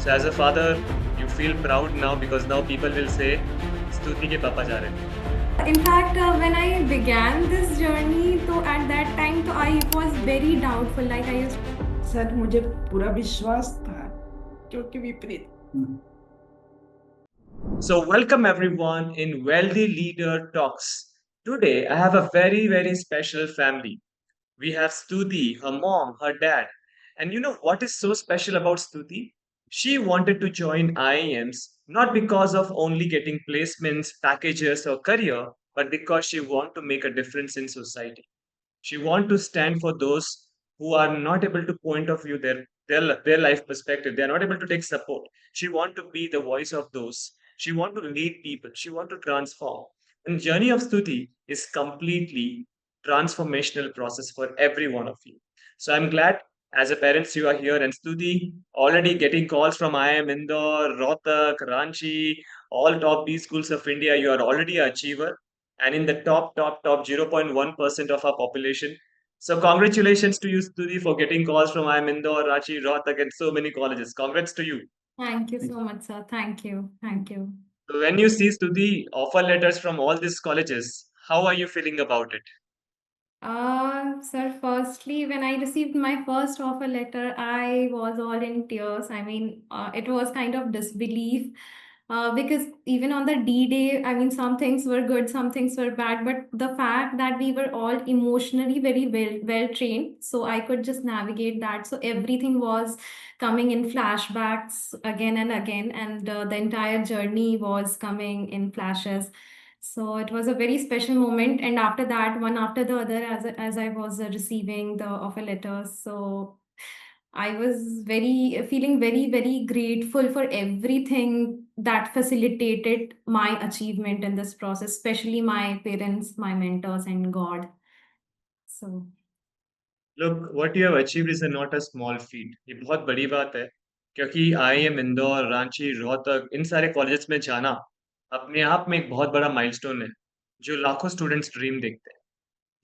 So as a father, you feel proud now because now people will say, स्तुति के पापा जा रहे हैं. In fact, when I began this journey, so at that time, so I was very doubtful. Like I used sir मुझे पूरा विश्वास था क्योंकि विपरीत So welcome everyone in Wealthy Leader Talks. Today I have a very special family. We have Stuti, her mom, her dad. And you know what is so special about Stuti? She wanted to join IIMs not because of only getting placements, packages, or career, but because she want to make a difference in society. She want to stand for those who are not able to point of view their life perspective. They are not able to take support. She want to be the voice of those. She want to lead people. She want to transform. And journey of Stuti is completely transformational process for every one of you. So I'm glad as a parents you are here, and Stuti already getting calls from IIM Indore, Rohtak, Ranchi, all top B schools of India. You are already an achiever and in the top 0.1% of our population. So congratulations to you, Stuti, for getting calls from IIM Indore, Ranchi, Rohtak, and so many colleges. Congrats to you. Thank you so much, sir. Thank you. Thank you. So when you see Stuti offer letters from all these colleges, how are you feeling about it? Sir, firstly, when I received my first offer letter, I was all in tears. I mean, it was kind of disbelief. Because even on the D day, I mean, some things were good, some things were bad, but the fact that we were all emotionally very well trained, so I could just navigate that. So everything was coming in flashbacks again and again, and the entire journey was coming in flashes. So it was a very special moment, and after that, one after the other, as I was receiving the offer letters, so I was very feeling very grateful for everything that facilitated my achievement in this process, especially my parents, my mentors, and God. So Look, what you have achieved is not a small feat. ये बहुत बड़ी बात है क्योंकि IIM Indore, Ranchi, Rohtak इन सारे colleges में जाना अपने आप में एक बहुत बड़ा माइलस्टोन है जो लाखों स्टूडेंट्स ड्रीम देखते हैं.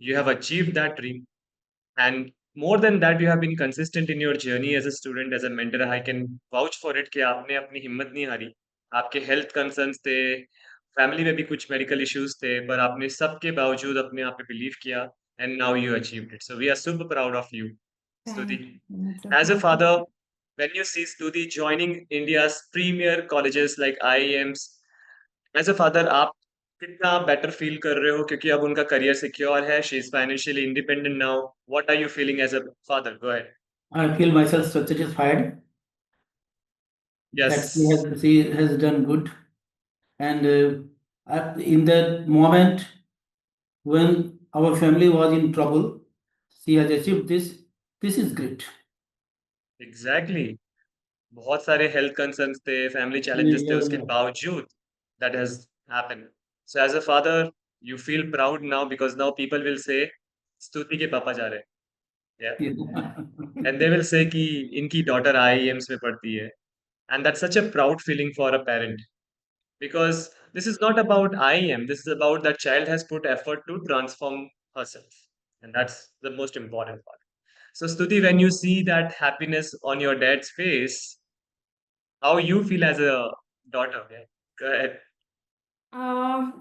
You have achieved that dream. And more than that, you have been consistent in your journey as a student, as a mentor. I can vouch for it कि आपने अपनी हिम्मत नहीं हारी. आपके हेल्थ कंसर्न्स थे, फैमिली में भी कुछ मेडिकल इश्यूज थे, पर आपने सबके बावजूद अपने आप पे बिलीव किया and now you achieved it. So we are super proud of you, Stuti. thank you. So As a thank you. father, when you see Stuti joining India's premier colleges like IIMs, as a father आप कितना better feel कर रहे हो क्योंकि अब उनका career secure है, she is financially independent now. What are you feeling as a father? Go ahead. I feel myself so satisfied that yes. she has done good. And in that moment when our family was in trouble, she has achieved this. This is great. Exactly. बहुत सारे health concerns थे, family Yeah, challenges थे, yeah, उसके yeah. बावजूद that has happened. So as a father you feel proud now because now people will say Stuti के पापा जा रहे हैं. या एंड दे विल से कि इनकी डॉटर आईएम्स में पढ़ती है. And that's such a proud feeling for a parent because this is not about IEM. This is about that child has put effort to transform herself, and that's the most important part. So, Stuti, when you see that happiness on your dad's face, how you feel as a daughter? Yeah. Go ahead.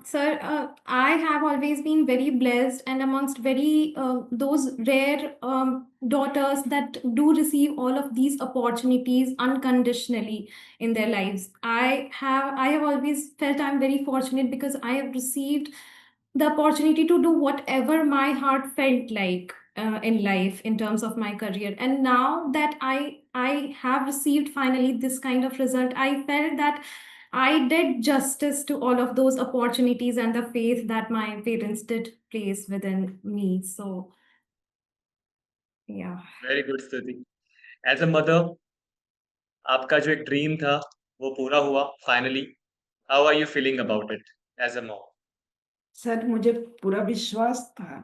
Sir, I have always been very blessed and amongst very those rare daughters that do receive all of these opportunities unconditionally in their lives. I have always felt I'm very fortunate because I have received the opportunity to do whatever my heart felt like in life in terms of my career. And now that I have received finally this kind of result, I felt that I did justice to all of those opportunities and the faith that my parents did place within me. So, yeah. Very good, Stuti. As a mother, आपका जो एक dream था वो पूरा हुआ finally. How are you feeling about it as a mom? Sir मुझे पूरा विश्वास था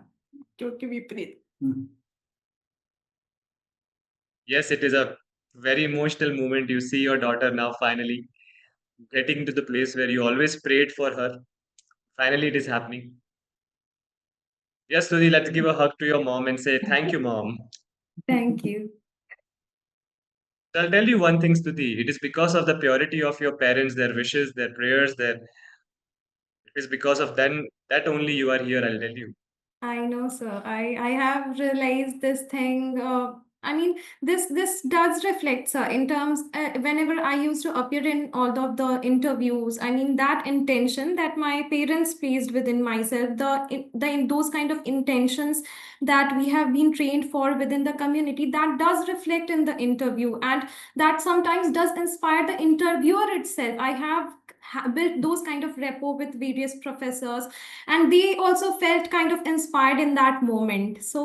क्योंकि विपरीत Yes, it is a very emotional moment. You see your daughter now finally getting to the place where you always prayed for her. Finally, it is happening. Yes, Sudhi, let's give a hug to your mom and say, thank you, mom. Thank you. So I'll tell you one thing, Stuti. It is because of the purity of your parents, their wishes, their prayers, their it is because of them that only you are here, I'll tell you. I know, sir. I have realized this thing. I mean, this does reflect, sir, in terms whenever I used to appear in all of the interviews. I mean, that intention that my parents placed within myself, those kind of intentions that we have been trained for within the community, that does reflect in the interview, and that sometimes does inspire the interviewer itself. I have built those kind of rapport with various professors, and they also felt kind of inspired in that moment. So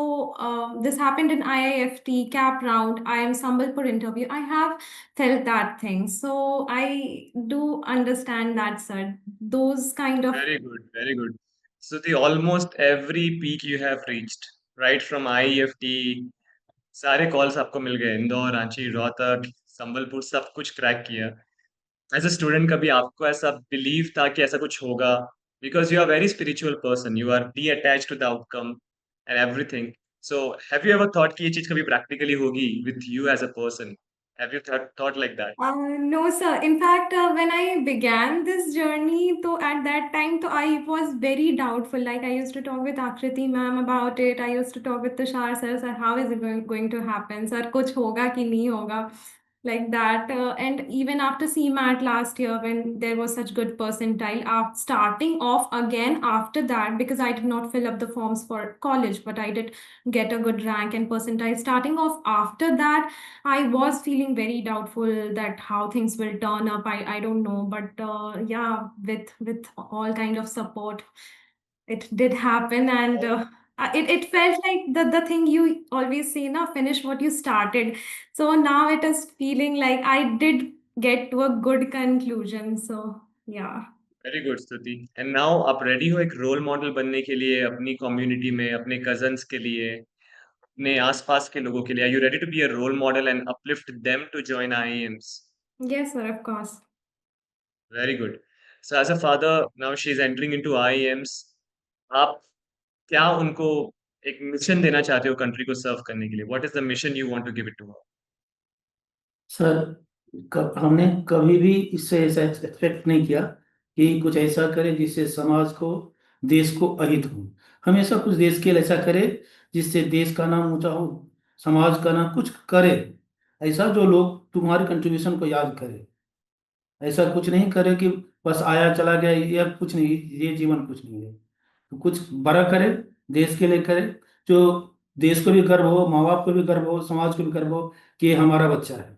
this happened in IIFT cap round. I am Sambalpur interview. I have felt that thing. So I do understand that, sir. Those kind of Very good, very good. So the almost every peak you have reached, right from IEFT, सारे calls आपको मिल गए, इंदौर, रांची, रोहतक, संबलपुर, सब कुछ crack किया। As a student कभी आपको ऐसा believe था कि ऐसा कुछ होगा? Because you are very spiritual person, you are detach to the outcome and everything. So have you ever thought कि ये चीज कभी प्रैक्टिकली होगी with you as a person? Have you thought like that? No, sir. In fact, when I began this journey, so at that time, so I was very doubtful. Like I used to talk with Akriti ma'am about it. I used to talk with Tushar sir, sir, how is it going to happen? Sir, kuch hoga ki nahi hoga? Like that. And even after CMAT last year, when there was such good percentile, starting off again after that, because I did not fill up the forms for college, but I did get a good rank and percentile. Starting off after that, I was feeling very doubtful that how things will turn up. I don't know, but yeah, with all kind of support, it did happen, and it felt like the thing you always say, now finish what you started. So now it is feeling like I did get to a good conclusion. So yeah. Very good स्तुति। And now आप ready हो एक role model बनने के लिए अपनी community में, अपने कजन्स के लिए, अपने आसपास के लोगों के लिए? Are you ready to be a role model and uplift them to join IIMs? Yes, sir, of course. Very good. So as a father, now she's entering into IIMs. आप क्या उनको एक मिशन देना चाहते हो कंट्री को सर्व करने के लिए? What is the mission you want to give it to her? Sir, हमने कभी भी इससे ऐसा एक्सपेक्ट नहीं किया कि कुछ ऐसा करे जिससे समाज को, देश को अहित हो। हमेशा कुछ देश के लिए ऐसा करे जिससे देश का नाम ऊंचा हो, समाज का नाम कुछ करे ऐसा जो लोग तुम्हारे कंट्रीब्यूशन को याद करे। ऐसा कुछ नहीं करे कि बस आया चला गया, ये कुछ नहीं, ये जीवन कुछ नहीं है। तो कुछ बड़ा करे, देश के लिए करे, जो देश को भी गर्व हो, माँ बाप को भी गर्व हो, समाज को भी गर्व हो कि ये हमारा बच्चा है।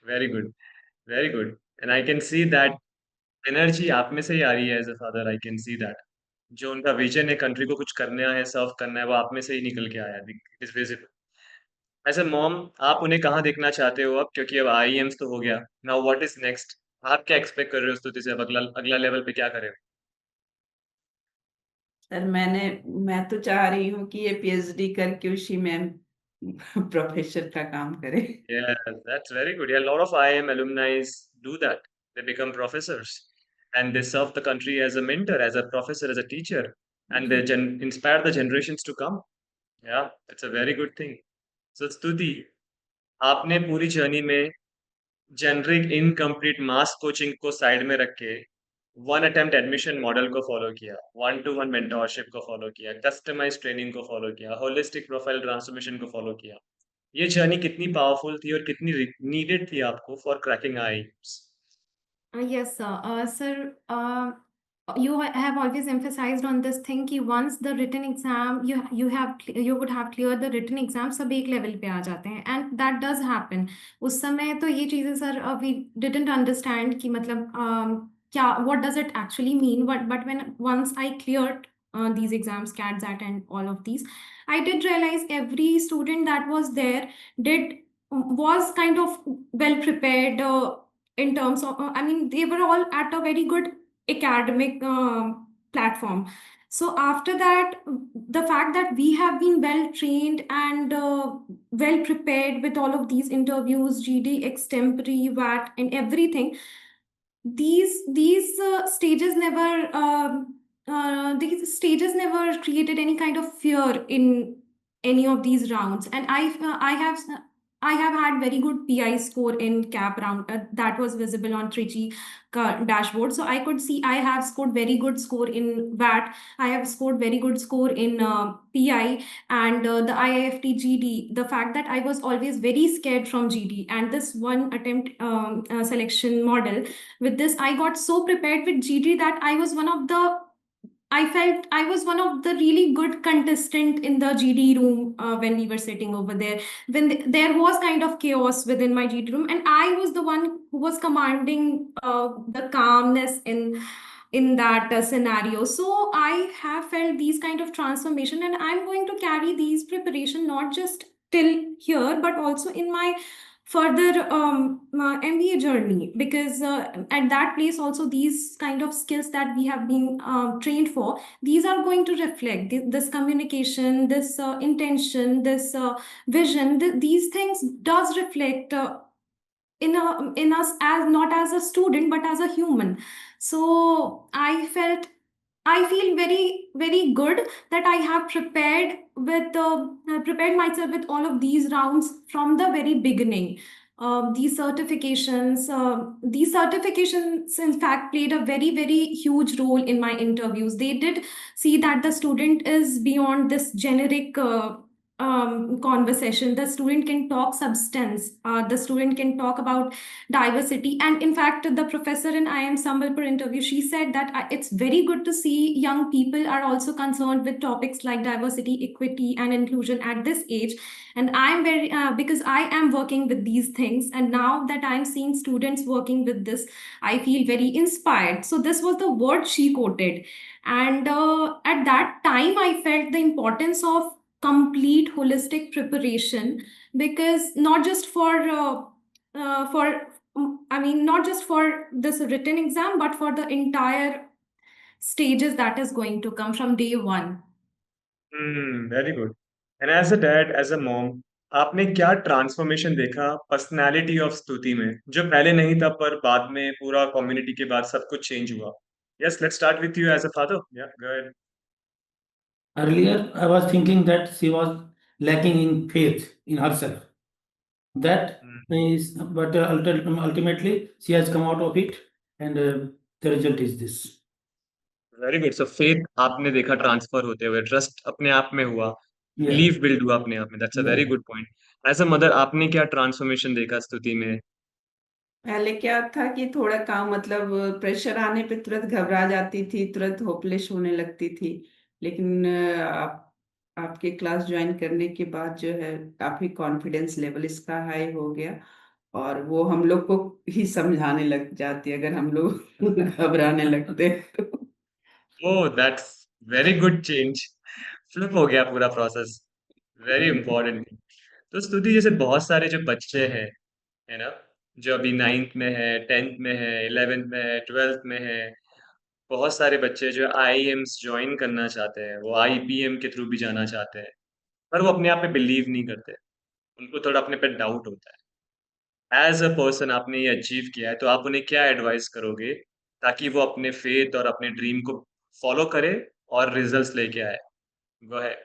Very good, very good. And I can see that energy आप में से ही आ रही है as a father. I can see that जो उनका विजन है कंट्री को कुछ करना है, सर्व करना है, वो आप में से ही निकल के आया। It is visible. As a mom, आप उन्हें कहाँ देखना चाहते हो अब? क्योंकि अब आईएम्स तो हो गया, नाउ व्हाट इज नेक्स्ट? आप क्या एक्सपेक्ट कर रहे हो स्तुति से? अब अगला अगला लेवल पे क्या करें? सर मैं तो चाह रही हूँ कि ये पीएचडी करके उसी में प्रोफेसर का काम करे। Yeah, that's very good. Yeah, a lot of IIM alumni do that. They become professors and they serve the country as a mentor, as a professor, as a teacher, and they inspire the generations to come. Yeah, it's a very good thing. So, Stuti, आपने पूरी journey में generic incomplete मास coaching को side में रख के one attempt admission model को follow किया, one two one mentorship को फॉलो किया, कस्टमाइज ट्रेनिंग को फॉलो किया, होलिस्टिक प्रोफाइल ट्रांसफॉर्मेशन को फॉलो किया। ये जर्नी कितनी पावरफुल थी और कितनी नीडेड थी आपको for cracking IIMs? Yes, sir. Sir, you have always emphasized on this thing कि once the written exam you would have cleared the written exam, सब एक level पे आ जाते हैं, and that does happen. उस समय तो ये चीजें सर we didn't understand कि मतलब क्या what does it actually mean, but when once I cleared these exams, CAT, XAT, and all of these, I did realize every student that was there did was kind of well prepared. In terms of I mean, they were all at a very good academic platform. So after that, the fact that we have been well trained and well prepared with all of these interviews, GD, extempore, VAT, and everything, these stages never these stages never created any kind of fear in any of these rounds. And I have I have had very good PI score in CAP round that was visible on Trichy dashboard. So I could see I have scored very good score in VAT. I have scored very good score in PI and the IIFT GD. The fact that I was always very scared from GD and this one attempt selection model, with this I got so prepared with GD that I felt I was one of the really good contestant in the GD room when we were sitting over there. When there was kind of chaos within my GD room, and I was the one who was commanding the calmness in that scenario. So I have felt these kind of transformation, and I'm going to carry these preparation not just till here, but also in my further MBA journey, because at that place also these kind of skills that we have been trained for, these are going to reflect this communication, this intention, this vision. These things does reflect in us as not as a student but as a human. So I feel very, very good that I have prepared myself with all of these rounds from the very beginning. These certifications, in fact, played a very, very huge role in my interviews. They did see that the student is beyond this generic conversation. The student can talk substance. The student can talk about diversity. And in fact, the professor in IIM Sambalpur interview, she said that it's very good to see young people are also concerned with topics like diversity, equity, and inclusion at this age. And I'm very, because I am working with these things. And now that I'm seeing students working with this, I feel very inspired. So this was the word she quoted. And at that time, I felt the importance of complete holistic preparation, because not just not just for this written exam, but for the entire stages that is going to come from day one. Very good and as a dad as a mom आपने क्या transformation देखा personality of स्तुति में जो पहले नहीं था पर बाद में पूरा कम्युनिटी के बाद सब कुछ चेंज हुआ yes let's start with you as a father या go ahead Earlier, I was thinking that she was lacking in faith in herself. That is, but ultimately, she has come out of it, and the result is this. Very good so faith आपने देखा transfer होते हुए trust अपने आप में हुआ Yeah. Belief build हुआ अपने आप में that's a Yeah. Very good point as a mother आपने क्या ट्रांसफॉर्मेशन देखा स्तुति में पहले क्या था कि थोड़ा काम मतलब प्रेशर आने पे तुरंत घबरा जाती थी, तुरंत होपलेस होने लगती थी। लेकिन आपके क्लास ज्वाइन करने के बाद जो है काफी कॉन्फिडेंस लेवल इसका हाई हो गया, और वो हम लोग को ही समझाने लग जाती है अगर हम लोग घबराने लगते हैं तो। Oh that's very good change flip हो गया पूरा प्रोसेस वेरी इंपॉर्टेंट तो स्तुति जैसे बहुत सारे जो बच्चे हैं है ना जो अभी 9th में है 10th में है 11th में है 12th में है बहुत सारे बच्चे जो आईएम्स ज्वाइन करना चाहते हैं वो आईपीएम के थ्रू भी जाना चाहते हैं पर वो अपने आप पे बिलीव नहीं करते उनको थोड़ा अपने पे डाउट होता है एज अ पर्सन आपने ये अचीव किया है तो आप उन्हें क्या एडवाइस करोगे ताकि वो अपने फेथ और अपने ड्रीम को फॉलो करे और रिजल्ट्स लेके आए गो है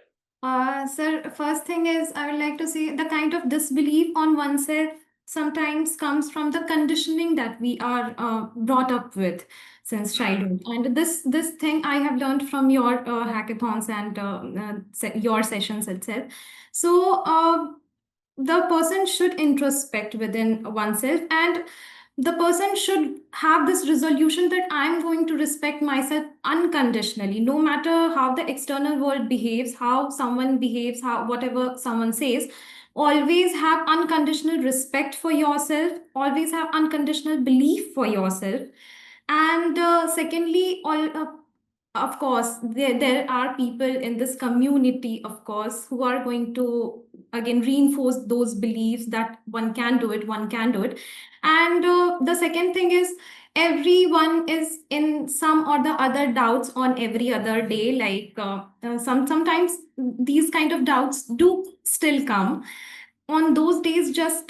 Sir, first thing is I would like to say the kind of disbelief on oneself sometimes comes from the conditioning that we are brought up with since childhood. And this thing I have learned from your hackathons and your sessions itself. So the person should introspect within oneself, and the person should have this resolution that I'm going to respect myself unconditionally, no matter how the external world behaves, how someone behaves, how whatever someone says. Always have unconditional respect for yourself, always have unconditional belief for yourself. And secondly, of course, there are people in this community, of course, who are going to again reinforce those beliefs that one can do it, one can do it. And the second thing is everyone is in some or the other doubts on every other day. Like sometimes these kind of doubts do still come. On those days, just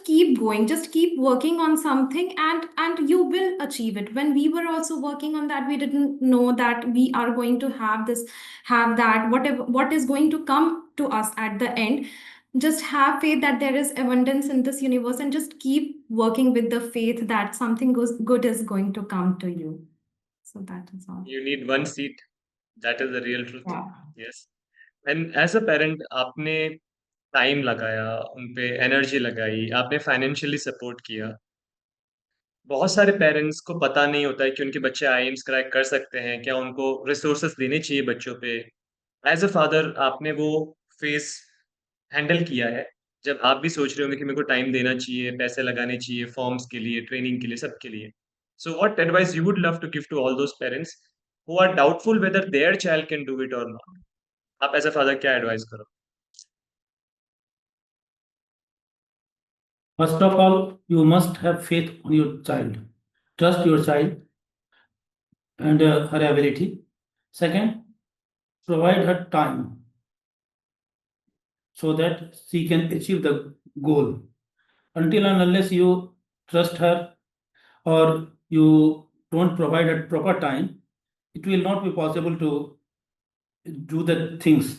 keep going, just keep working on something, and you will achieve it. When we were also working on that, we didn't know that we are going to have this, have that, whatever what is going to come to us at the end. just have faith that there is abundance in this universe and just keep working with the faith that something good is going to come to you. So that is all. You need one seat. That is the real truth. Yeah. Yes. And as a parent, आपने time लगाया, उन पे energy लगाई, आपने financially support किया। बहुत सारे parents को पता नहीं होता है कि उनके बच्चे आईएएमएस क्रैक कर सकते हैं, क्या उनको रिसोर्सेस देने चाहिए बच्चों पे। एज़ अ फादर आपने वो फेज़ हैंडल किया है, जब आप भी सोच रहे होंगे कि मेरे को टाइम देना चाहिए, पैसे लगाने चाहिए फॉर्म्स के लिए, ट्रेनिंग के लिए, सबके लिए। So what advice you would love to give to all those parents who are doubtful whether their child can do it or not? आप एज़ अ फादर क्या एडवाइस करोगे? First of all, you must have faith on your child. Trust your child and her ability. Second, provide her time so that she can achieve the goal. Until and unless you trust her or you don't provide at proper time, it will not be possible to do the things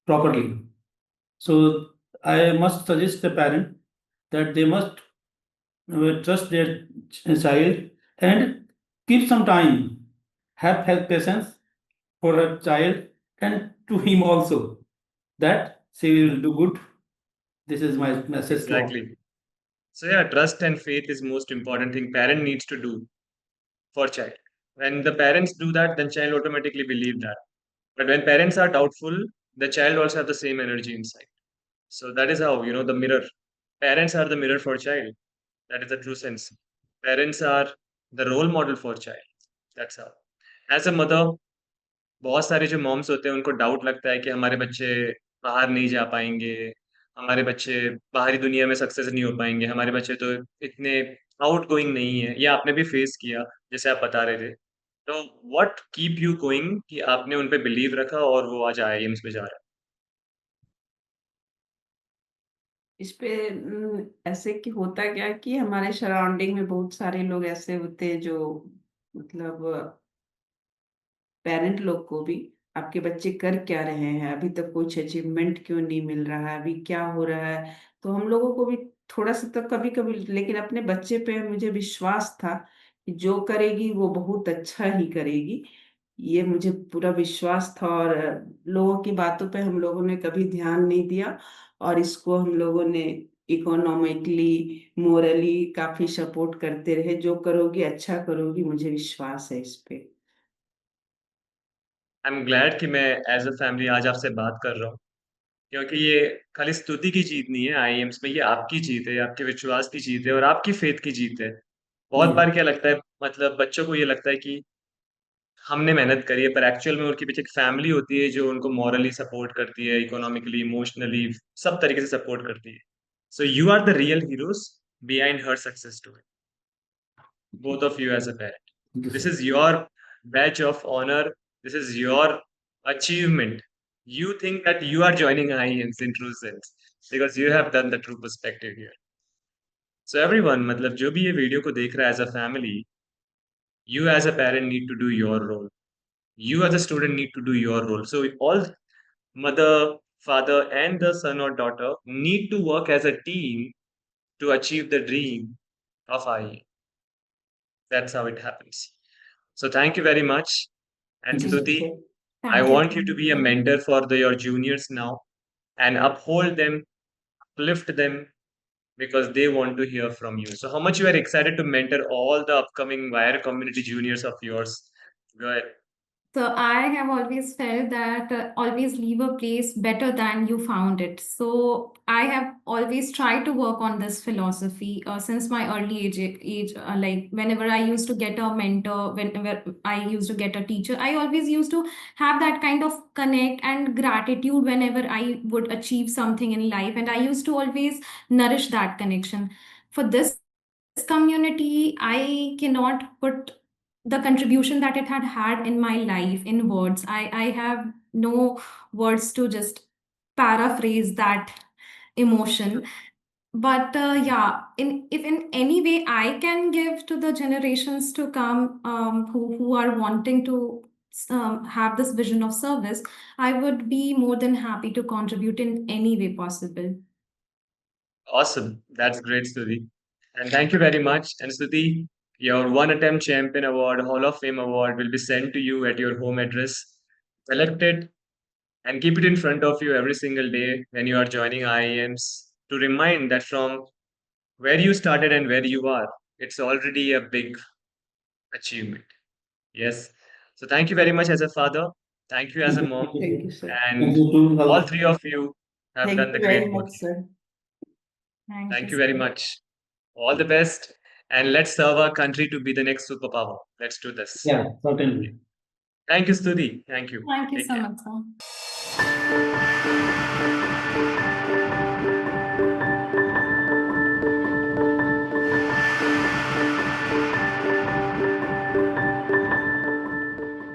properly. So I must suggest the parent that they must trust their child and keep some time, have patience for a child and to him also, that she will do good. This is my message to all. Exactly. So yeah, trust and faith is most important thing parent needs to do for child. When the parents do that, then child automatically believe that. But when parents are doubtful, the child also have the same energy inside. So that is how, the mirror. Parents are the mirror for child. That is the true sense. Parents are the role model for child. That's how. As a mother, बहुत सारे जो moms होते हैं उनको doubt लगता है कि हमारे बच्चे बाहर नहीं जा पाएँगे, हमारे बच्चे बाहरी दुनिया में सक्सेस नहीं हो पाएँगे, हमारे बच्चे तो इतने आउटगोइंग नहीं है। ये आपने भी फेस किया, जैसे आप बता रहे थे। तो व्हाट कीप यू गोइंग कि आपने उन पे बिलीव रखा और वो आज आईआईएम्स में जा रहा है? इस पे ऐसे कि होता क्या है कि हमारे सराउंडिंग में बहुत सारे लोग ऐसे होते हैं जो मतलब पेरेंट लोग को भी आपके बच्चे कर क्या रहे हैं, अभी तक कुछ अचीवमेंट क्यों नहीं मिल रहा है, अभी क्या हो रहा है? तो हम लोगों को भी थोड़ा-सा तो कभी-कभी, लेकिन अपने बच्चे पे मुझे विश्वास था कि जो करेगी वो बहुत अच्छा ही करेगी। ये मुझे पूरा विश्वास था और लोगों की बातों पे हम लोगों ने कभी ध्यान नहीं दिया और इसको हम लोगों ने इकोनॉमिकली, मोरली काफ़ी सपोर्ट करते रहे। जो करोगी अच्छा करोगी, मुझे विश्वास है इस पे। आई एम ग्लैड कि मैं एज़ अ फैमिली आज आपसे बात कर रहा हूँ, क्योंकि ये खाली स्तुति की जीत नहीं है आईआईएम्स में, ये आपकी जीत है, आपके विश्वास की जीत है और आपकी फेथ की जीत है। बहुत जी बार क्या लगता है मतलब बच्चों को ये लगता है कि हमने मेहनत करी है, पर एक्चुअल में उनके पीछे एक फैमिली होती है जो उनको मॉरली सपोर्ट करती है, इकोनॉमिकली, इमोशनली, सब तरीके से सपोर्ट करती है। So you are the real heroes behind हर success story, both of you as a parent. जी This sir. is your badge of honor. This is your achievement. You think that you are joining IEMs in true sense because you have done the true perspective here. So everyone, मतलब जो भी ये video को देख रहा है as a family, you as a parent need to do your role. You as a student need to do your role. So all mother, father, and the son or daughter need to work as a team to achieve the dream of IE. That's how it happens. So thank you very much. And जी sir. Stuti, Thank I you. want you to be a mentor for your juniors now and uphold them, uplift them because they want to hear from you. So, how much you are excited to mentor all the upcoming Wire community juniors of yours? Go ahead. So I have always felt that always leave a place better than you found it. So I have always tried to work on this philosophy since my early age. Like whenever I used to get a mentor, whenever I used to get a teacher, I always used to have that kind of connect and gratitude whenever I would achieve something in life, and I used to always nourish that connection. For this community, I cannot put the contribution that it had had in my life in words. I have no words to just paraphrase that emotion. But yeah, in if in any way I can give to the generations to come, who are wanting to have this vision of service, I would be more than happy to contribute in any way possible. Awesome. That's great, Stuti. And thank you very much. And Stuti, your one attempt champion award, Hall of Fame award will be sent to you at your home address. Collect it and keep it in front of you every single day when you are joining IIMs to remind that from where you started and where you are, it's already a big achievement. Yes. So thank you very much as a father. Thank you as a mom. Thank you, sir. Thank And you too. all three of you have Thank done the you very great work. much, sir. Thank you very much. All the best. And let's serve our country to be the next superpower. Let's do this. Yeah, certainly. Thank you, Stuti. Thank you. Thank you Take so care. much, sir.